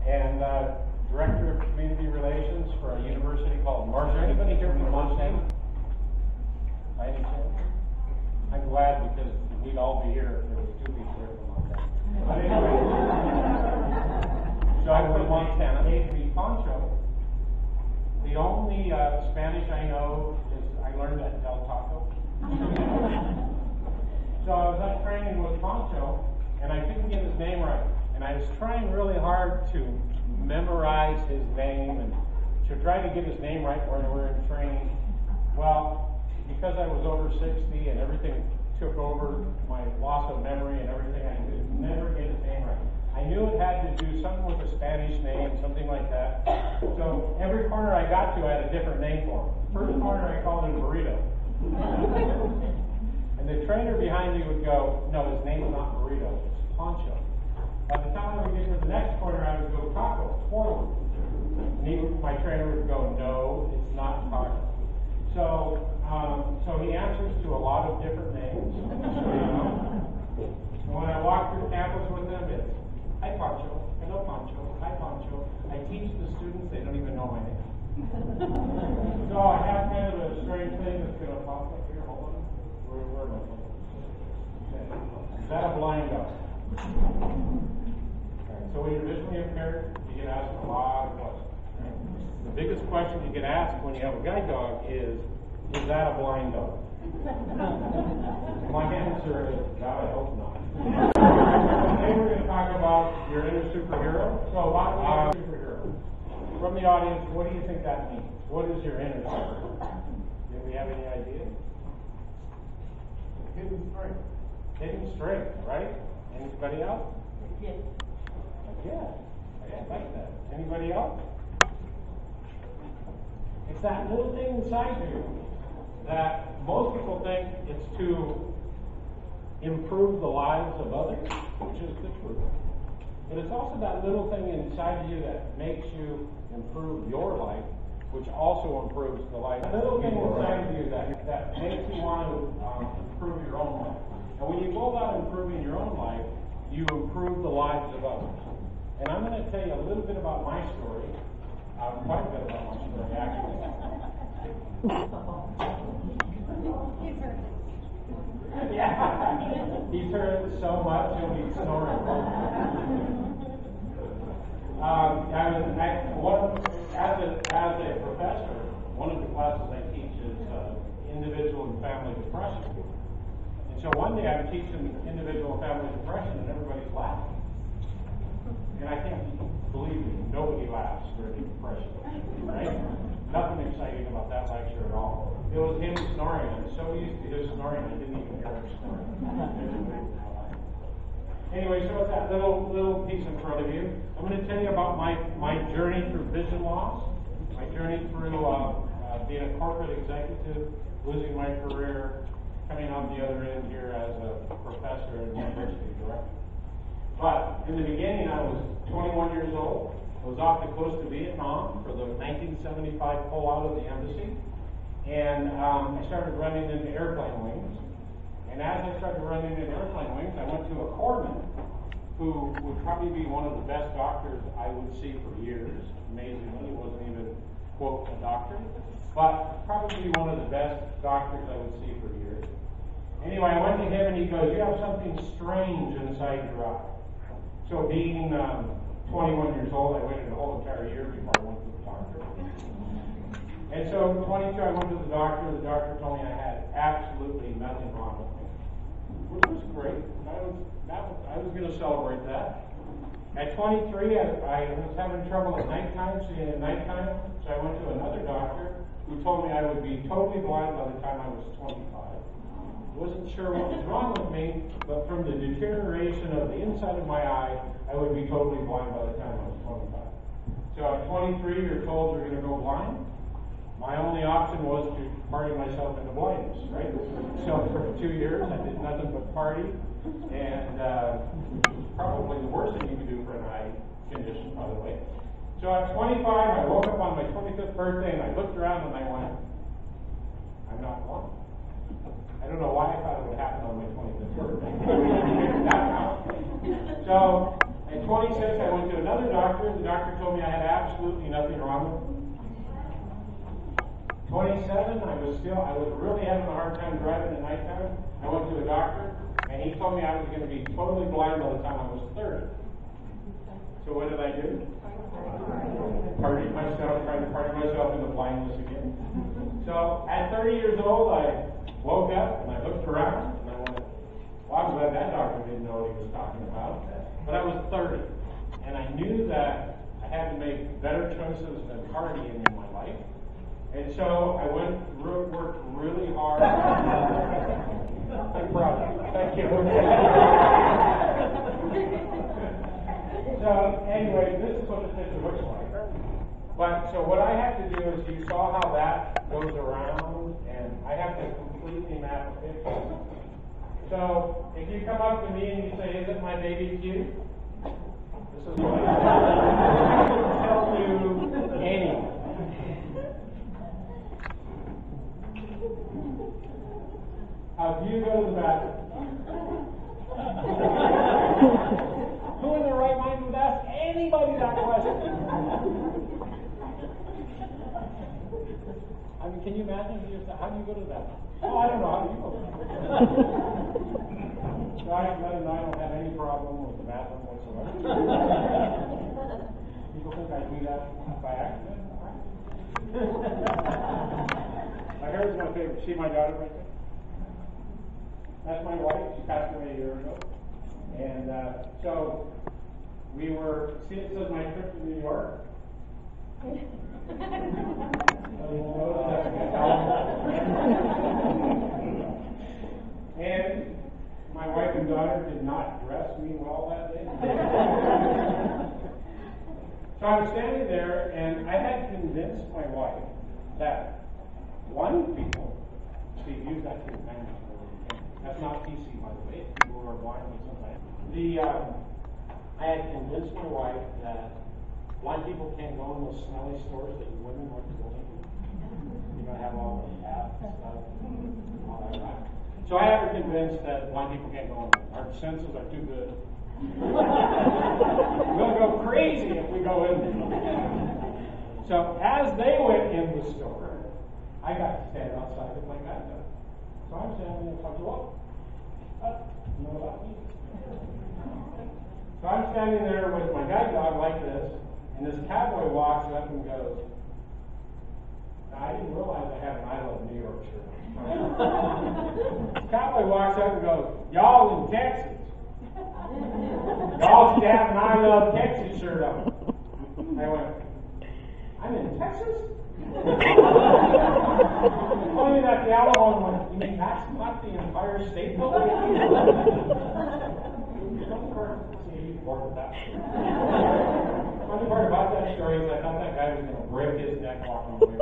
and Director of Community Relations for a university called Montana. Anybody here from Montana? By any chance? I'm glad, because we'd all be here if there was two people here from Montana. But anyway, so I'm from Montana. A.B. Poncho. The only Spanish I know is I learned at Del Taco. So I was up training with Poncho, and I couldn't get his name right. And I was trying really hard to memorize his name and to try to get his name right when we were in training. Well, because I was over 60 and everything took over, my loss of memory and everything, I could never get his name right. I knew it had to do something with a Spanish name, something like that. So every corner I got to, I had a different name for him. First corner, I called it a burrito. And the trainer behind me would go, no, his name's not Burrito, it's Poncho. By the time I would get to the next corner, I would go Taco, forward. And my trainer would go, no, it's not Taco. So he answers to a lot of different names. And when I walk through campus with him, it's, hi Poncho, hello Poncho, hi Poncho. I teach the students, they don't even know my name. So I have kind of a strange thing that's going to pop up here. Hold on. Where am I going? Okay. Is that a blind dog? Right. So when you're visually impaired, you get asked a lot of questions. Right? The biggest question you get asked when you have a guide dog is that a blind dog? My answer is, God, I hope not. Today we're going to talk about your inner superhero. So why do we have a superhero? From the audience, what do you think that means? What is your inner superhero? Do we have any idea? Hidden strength. Hidden strength, right? Anybody else? Yes. Yeah, I like that. Anybody else? It's that little thing inside you that most people think it's to improve the lives of others, which is the truth. But it's also that little thing inside of you that makes you improve your life, which also improves the life. That little thing inside of you that makes you want to improve your own life. And when you go about improving your own life, you improve the lives of others. And I'm going to tell you a little bit about my story. Quite a bit about my story, actually. Yeah, he's heard it so much he'll be snoring. As a professor, one of the classes I teach is individual and family depression. And so one day I'm teaching individual and family depression, and everybody's laughing. And I can't believe me, nobody laughs during depression, right? Nothing exciting about that lecture at all. It was him snoring. I'm so used to his snoring, I didn't even hear him snoring. Anyway, so it's that little piece in front of you. I'm going to tell you about my journey through vision loss, my journey through being a corporate executive, losing my career, coming out the other end here as a professor and university director. But in the beginning, I was 21 years old. I was off the coast of Vietnam for the 1975 pullout of the embassy. And I started running into airplane wings. And as I started running into airplane wings, I went to a corpsman who would probably be one of the best doctors I would see for years. Amazingly, he wasn't even, quote, a doctor, but probably one of the best doctors I would see for years. Anyway, I went to him and he goes, you have something strange inside your eye. So being 21 years old, I waited a whole entire year before I went to the doctor. And so 22, I went to the doctor. The doctor told me I had absolutely nothing wrong with me, which was great. I was going to celebrate that. At 23, I was having trouble at nighttime, seeing at nighttime, so I went to another doctor who told me I would be totally blind by the time I was 25. Wasn't sure what was wrong with me, but from the deterioration of the inside of my eye, I would be totally blind by the time I was 25. So at 23, you're told you're going to go blind. My only option was to party myself into blindness, right? So for 2 years, I did nothing but party, and probably the worst thing you can do for an eye condition, by the way. So at 25, I woke up on my 25th birthday, and I looked around and I went, I'm not blind. I don't know why I thought it would happen on my 25th birthday. So at 26, I went to another doctor. The doctor told me I had absolutely nothing wrong with me. 27, I was really having a hard time driving at nighttime. I went to a doctor, and he told me I was going to be totally blind by the time I was 30. So what did I do? Tried to party myself into blindness again. So at 30 years old, I woke up and I looked around and I went, well, I'm glad that doctor didn't know what he was talking about. But I was 30, and I knew that I had to make better choices than partying in my life. And so I worked really hard. I'm proud of you. Thank you. So anyway, this is what the picture looks like. But so what I have to do is, you saw how that goes around, and I have to completely map a picture. So if you come up to me and you say, "Isn't my baby cute?" This is what I can tell you anyone. How do you go to the bathroom? Who in their right mind would ask anybody that question? I mean, can you imagine? How do you go to the bathroom? Oh, I don't know. How do you go to the bathroom? So I don't have any problem with the bathroom whatsoever. People think I do that by accident. My hair is my favorite. See my daughter right there? That's my wife. She passed away a year ago. And so we were, see, it says my trip to New York. And my wife and daughter did not dress me well that day. So I was standing there, and I had convinced my wife that blind people, see, use that to advantage. That's not PC, by the way. People who are blind sometimes. I had convinced my wife that blind people can't go in those smelly stores that you women want to go into. You're going to have all the baths and stuff, all that, right? So I have her convinced that blind people can't go in there. Our senses are too good. We'll go crazy if we go in there. So as they went in the store, I got to stand outside with my guide dog. So I'm standing there and well, you know about me. So I'm standing there with my guide dog like this, and this cowboy walks up and goes, I didn't realize I had an I Love New York shirt on. This cowboy walks up and goes, y'all in Texas. Y'all should have an I Love Texas shirt on. I went, I'm in Texas? Only that the other one went, you mean that's not the entire state building? Funny part about that story is I thought that guy was going to break his neck walking away.